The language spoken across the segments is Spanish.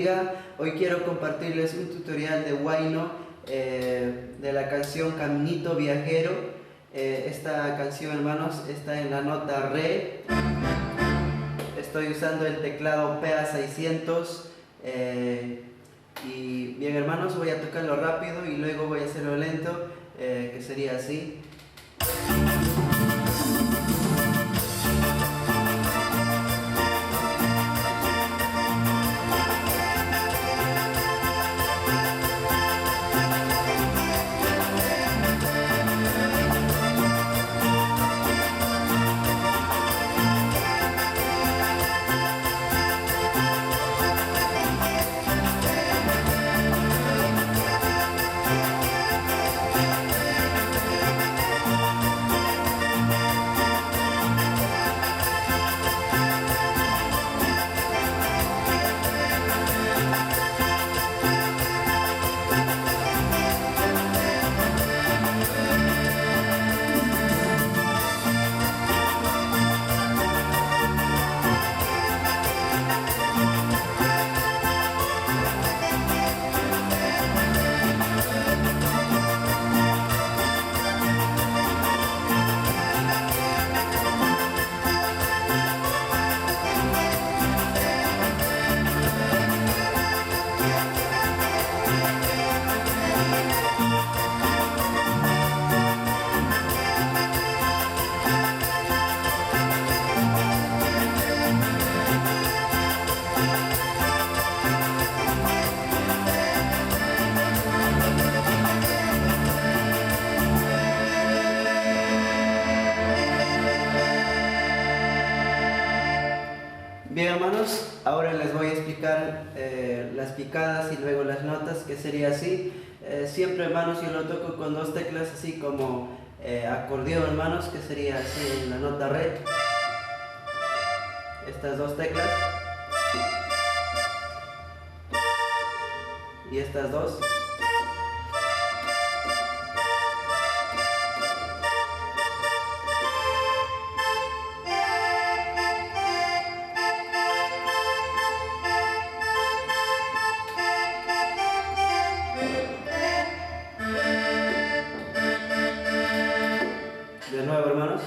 bendiga. Hoy quiero compartirles un tutorial de Huayno de la canción Caminito Viajero. Esta canción, hermanos, está en la nota Re. Estoy usando el teclado PA600 y bien, hermanos, voy a tocarlo rápido y luego voy a hacerlo lento, que sería así. Bien, hermanos, ahora les voy a explicar las picadas y luego las notas, que sería así. Siempre, hermanos, yo lo toco con dos teclas, así como acordeón, hermanos, que sería así en la nota Re. Estas dos teclas y estas dos. De nuevo, hermanos.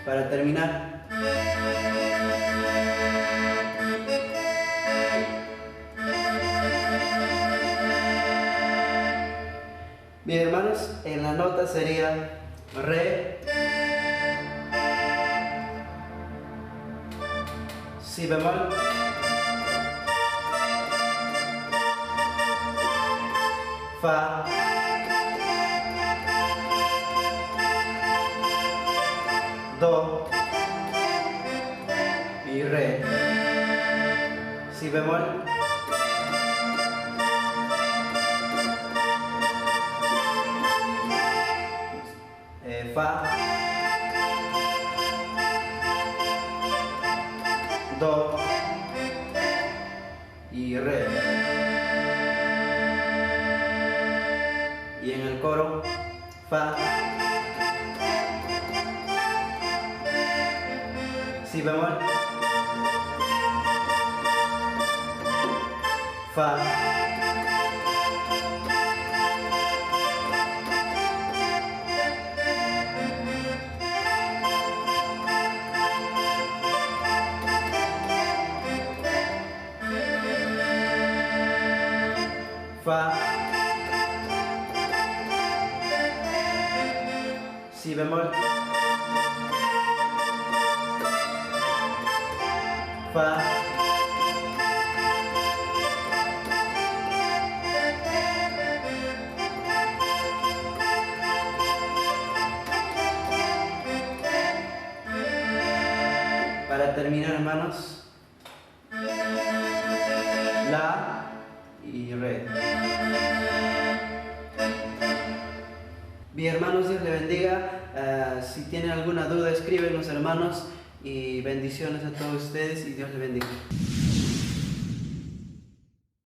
Para terminar, bien, hermanos, en la nota sería Re, Si bemol, Fa, Do y Re. Si bemol, Fa, Do y Re. Y en el coro, Fa, Si bemol, Fa. Fa, si bemol, fa, para terminar, hermanos, la y re. Bien, hermanos, Dios le bendiga. Si tienen alguna duda, escríbenos, hermanos, y bendiciones a todos ustedes y Dios le bendiga.